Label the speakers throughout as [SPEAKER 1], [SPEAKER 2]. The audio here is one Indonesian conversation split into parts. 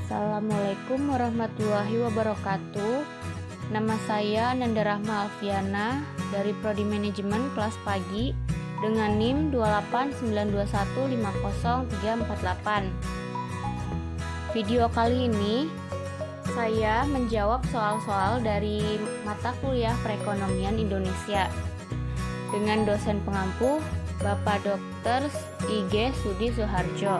[SPEAKER 1] Assalamualaikum warahmatullahi wabarakatuh. Nama saya Nanda Rahma Alfiana dari Prodi Manajemen kelas pagi dengan NIM 289215038. Video kali ini saya menjawab soal-soal dari mata kuliah Perekonomian Indonesia dengan dosen pengampu Bapak Dr. I.G. Sudi Suharjo.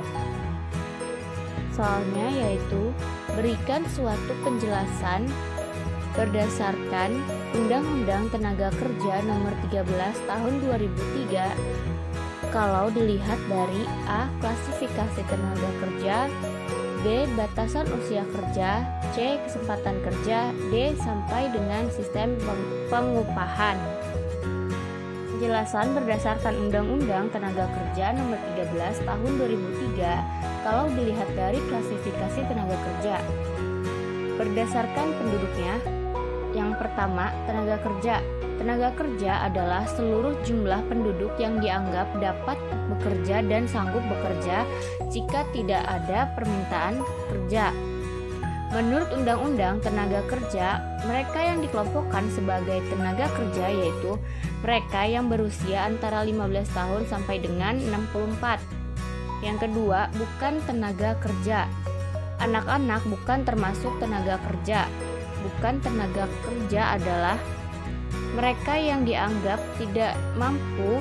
[SPEAKER 1] Soalnya yaitu berikan suatu penjelasan berdasarkan Undang-Undang Tenaga Kerja Nomor 13 Tahun 2003 kalau dilihat dari A. Klasifikasi tenaga kerja, B. Batasan usia kerja, C. Kesempatan kerja, D. Sampai dengan sistem pengupahan. Penjelasan berdasarkan Undang-Undang Tenaga Kerja Nomor 13 Tahun 2003 kalau dilihat dari klasifikasi tenaga kerja. Berdasarkan penduduknya, yang pertama, tenaga kerja. Tenaga kerja adalah seluruh jumlah penduduk yang dianggap dapat bekerja dan sanggup bekerja jika tidak ada permintaan kerja. Menurut Undang-Undang Tenaga Kerja, mereka yang dikelompokkan sebagai tenaga kerja yaitu mereka yang berusia antara 15 tahun sampai dengan 64. Yang kedua, bukan tenaga kerja. Anak-anak bukan termasuk tenaga kerja. Bukan tenaga kerja adalah mereka yang dianggap tidak mampu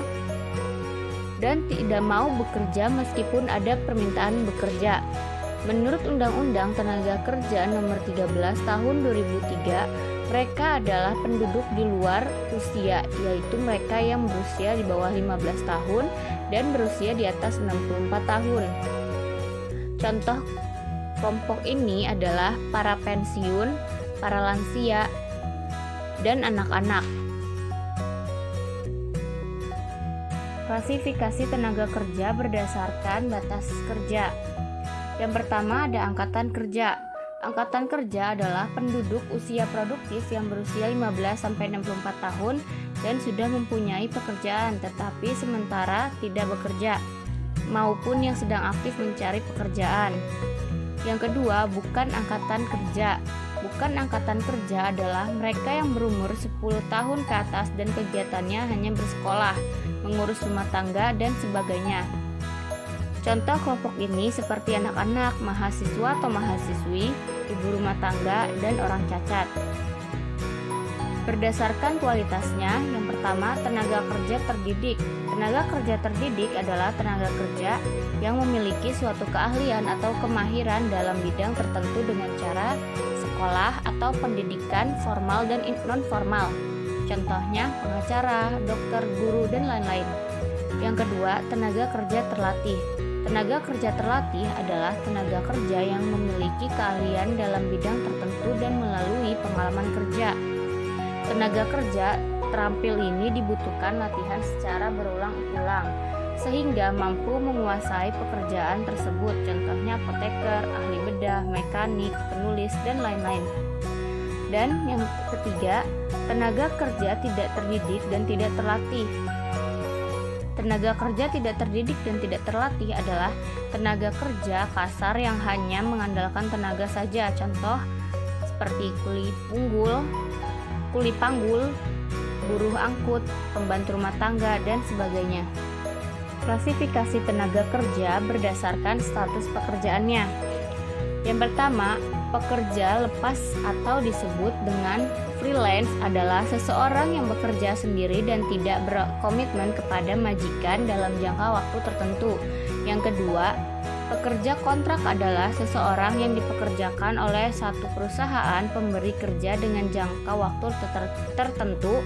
[SPEAKER 1] dan tidak mau bekerja meskipun ada permintaan bekerja. Menurut Undang-Undang Tenaga Kerja Nomor 13 Tahun 2003, mereka adalah penduduk di luar usia, yaitu mereka yang berusia di bawah 15 tahun dan berusia di atas 64 tahun. Contoh kelompok ini adalah para pensiun, para lansia, dan anak-anak. Klasifikasi tenaga kerja berdasarkan batas kerja. Yang pertama ada angkatan kerja. Angkatan kerja adalah penduduk usia produktif yang berusia 15-64 tahun dan sudah mempunyai pekerjaan tetapi sementara tidak bekerja, maupun yang sedang aktif mencari pekerjaan. Yang kedua, bukan angkatan kerja. Bukan angkatan kerja adalah mereka yang berumur 10 tahun ke atas dan kegiatannya hanya bersekolah, mengurus rumah tangga, dan sebagainya. Contoh kelompok ini seperti anak-anak, mahasiswa atau mahasiswi, ibu rumah tangga, dan orang cacat. Berdasarkan kualitasnya, yang pertama tenaga kerja terdidik. Tenaga kerja terdidik adalah tenaga kerja yang memiliki suatu keahlian atau kemahiran dalam bidang tertentu dengan cara sekolah atau pendidikan formal dan non-formal. Contohnya pengacara, dokter, guru, dan lain-lain. Yang kedua, tenaga kerja terlatih. Tenaga kerja terlatih adalah tenaga kerja yang memiliki keahlian dalam bidang tertentu dan melalui pengalaman kerja. Tenaga kerja terampil ini dibutuhkan latihan secara berulang-ulang sehingga mampu menguasai pekerjaan tersebut. Contohnya apoteker, ahli bedah, mekanik, penulis, dan lain-lain. Dan yang ketiga, tenaga kerja tidak terdidik dan tidak terlatih. Tenaga kerja tidak terdidik dan tidak terlatih adalah tenaga kerja kasar yang hanya mengandalkan tenaga saja. Contoh seperti kuli panggul, buruh angkut, pembantu rumah tangga, dan sebagainya. Klasifikasi tenaga kerja berdasarkan status pekerjaannya. Yang pertama, pekerja lepas atau disebut dengan freelance adalah seseorang yang bekerja sendiri dan tidak berkomitmen kepada majikan dalam jangka waktu tertentu. Yang kedua, pekerja kontrak adalah seseorang yang dipekerjakan oleh satu perusahaan pemberi kerja dengan jangka waktu tertentu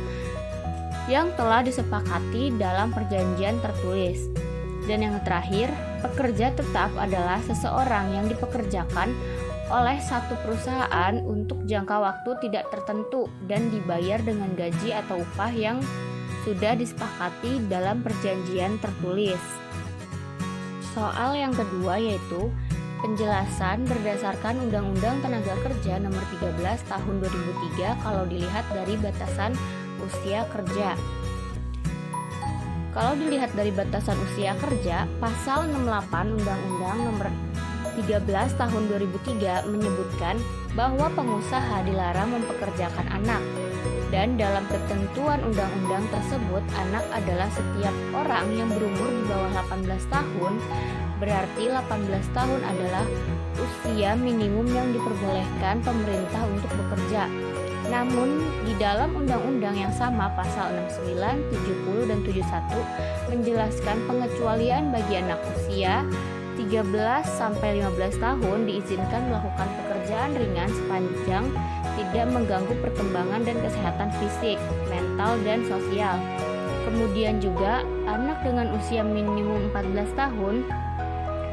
[SPEAKER 1] yang telah disepakati dalam perjanjian tertulis. Dan yang terakhir, pekerja tetap adalah seseorang yang dipekerjakan oleh satu perusahaan untuk jangka waktu tidak tertentu dan dibayar dengan gaji atau upah yang sudah disepakati dalam perjanjian tertulis. Soal yang kedua yaitu penjelasan berdasarkan Undang-Undang Tenaga Kerja Nomor 13 Tahun 2003 kalau dilihat dari batasan usia kerja. Kalau dilihat dari batasan usia kerja, pasal 68 Undang-Undang Nomor 13 tahun 2003 menyebutkan bahwa pengusaha dilarang mempekerjakan anak. Dan dalam ketentuan undang-undang tersebut, anak adalah setiap orang yang berumur di bawah 18 tahun, berarti 18 tahun adalah usia minimum yang diperbolehkan pemerintah untuk bekerja. Namun, di dalam undang-undang yang sama pasal 69, 70, dan 71 menjelaskan pengecualian bagi anak usia 13-15 tahun diizinkan melakukan pekerjaan ringan sepanjang tidak mengganggu perkembangan dan kesehatan fisik, mental, dan sosial. Kemudian juga anak dengan usia minimum 14 tahun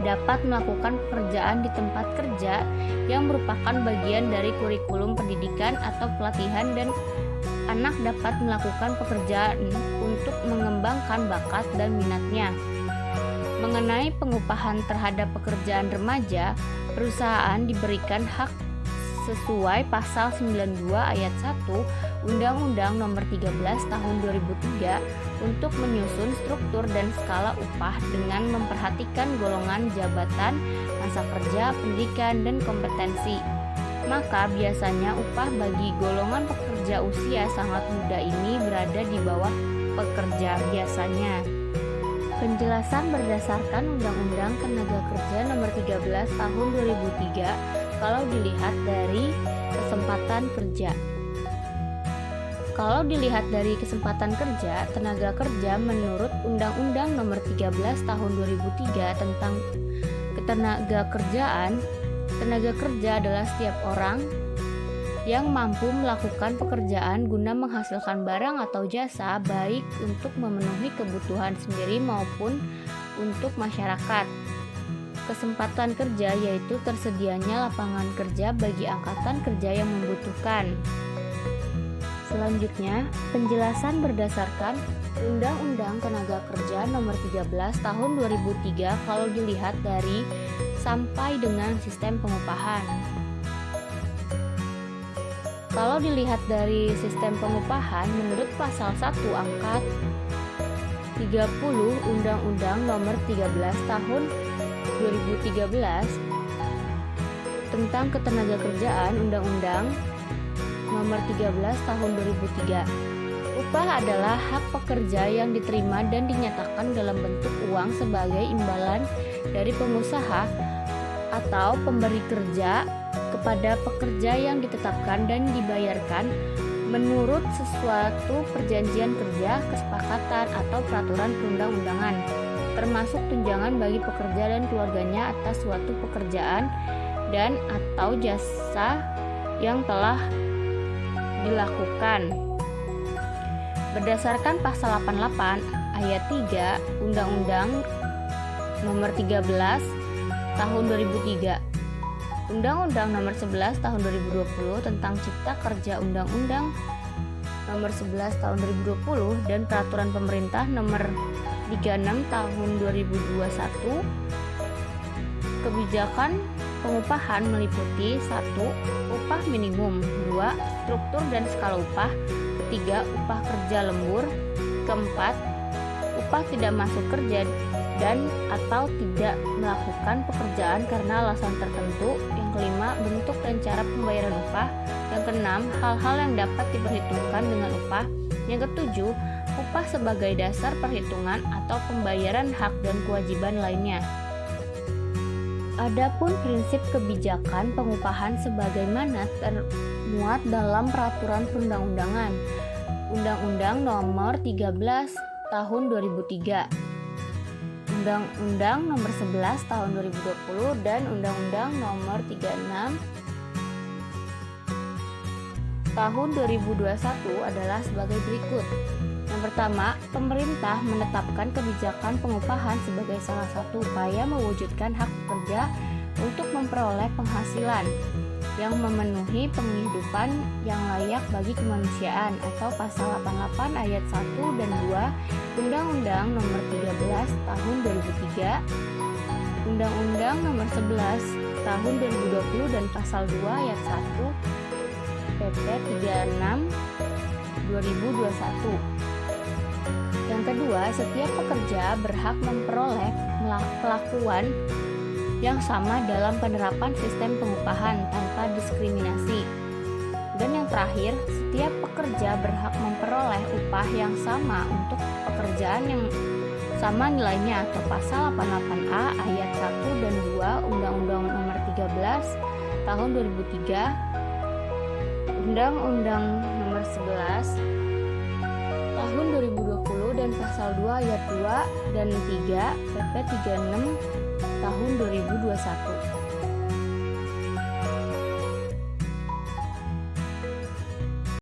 [SPEAKER 1] dapat melakukan pekerjaan di tempat kerja yang merupakan bagian dari kurikulum pendidikan atau pelatihan, dan anak dapat melakukan pekerjaan untuk mengembangkan bakat dan minatnya. Mengenai pengupahan terhadap pekerjaan remaja, perusahaan diberikan hak sesuai pasal 92 ayat 1 Undang-Undang Nomor 13 Tahun 2003 untuk menyusun struktur dan skala upah dengan memperhatikan golongan jabatan, masa kerja, pendidikan, dan kompetensi. Maka biasanya upah bagi golongan pekerja usia sangat muda ini berada di bawah pekerja biasanya. Penjelasan berdasarkan Undang-Undang Tenaga Kerja Nomor 13 Tahun 2003 kalau dilihat dari kesempatan kerja. Kalau dilihat dari kesempatan kerja, tenaga kerja menurut Undang-Undang Nomor 13 Tahun 2003 tentang Ketenagakerjaan, tenaga kerja adalah setiap orang yang mampu melakukan pekerjaan guna menghasilkan barang atau jasa, baik untuk memenuhi kebutuhan sendiri maupun untuk masyarakat. Kesempatan kerja yaitu tersedianya lapangan kerja bagi angkatan kerja yang membutuhkan. Selanjutnya, penjelasan berdasarkan Undang-Undang Tenaga Kerja Nomor 13 Tahun 2003 kalau dilihat dari sampai dengan sistem pengupahan. Kalau dilihat dari sistem pengupahan, menurut pasal 1 angka 30 Undang-Undang Nomor 13 Tahun 2013 tentang Ketenagakerjaan, Undang-Undang Nomor 13 Tahun 2003. Upah adalah hak pekerja yang diterima dan dinyatakan dalam bentuk uang sebagai imbalan dari pengusaha atau pemberi kerja kepada pekerja yang ditetapkan dan dibayarkan menurut sesuatu perjanjian kerja, kesepakatan, atau peraturan perundang-undangan, termasuk tunjangan bagi pekerja dan keluarganya atas suatu pekerjaan dan atau jasa yang telah dilakukan. Berdasarkan pasal 88 ayat 3 Undang-Undang Nomor 13 Tahun 2003, Undang-Undang Nomor 11 Tahun 2020 tentang Cipta Kerja, Undang-Undang Nomor 11 Tahun 2020 dan Peraturan Pemerintah Nomor 36 Tahun 2021. Kebijakan pengupahan meliputi 1. Upah minimum, 2. Struktur dan skala upah, 3. Upah kerja lembur, 4. Upah tidak masuk kerja dan atau tidak melakukan pekerjaan karena alasan tertentu, yang 5. Bentuk dan cara pembayaran upah, yang 6. Hal-hal yang dapat diperhitungkan dengan upah, yang 7. Upah sebagai dasar perhitungan atau pembayaran hak dan kewajiban lainnya. Adapun prinsip kebijakan pengupahan sebagaimana termuat dalam peraturan perundang-undangan, Undang-Undang Nomor 13 Tahun 2003, Undang-Undang Nomor 11 Tahun 2020 dan Undang-Undang Nomor 36 Tahun 2021 adalah sebagai berikut. Yang pertama, pemerintah menetapkan kebijakan pengupahan sebagai salah satu upaya mewujudkan hak pekerja untuk memperoleh penghasilan yang memenuhi penghidupan yang layak bagi kemanusiaan atau pasal 88 ayat 1 dan 2 Undang-Undang Nomor 13 Tahun 2003, Undang-Undang Nomor 11 Tahun 2020 dan pasal 2 ayat 1 PP 36 2021. Yang kedua, setiap pekerja berhak memperoleh yang sama dalam penerapan sistem pengupahan tanpa diskriminasi. Dan yang terakhir, setiap pekerja berhak memperoleh upah yang sama untuk pekerjaan yang sama nilainya atau pasal 88A ayat 1 dan 2 Undang-Undang Nomor 13 Tahun 2003, Undang-Undang Nomor 11 Tahun 2020 dan pasal 2 ayat 2 dan 3 PP 36 Tahun 2021.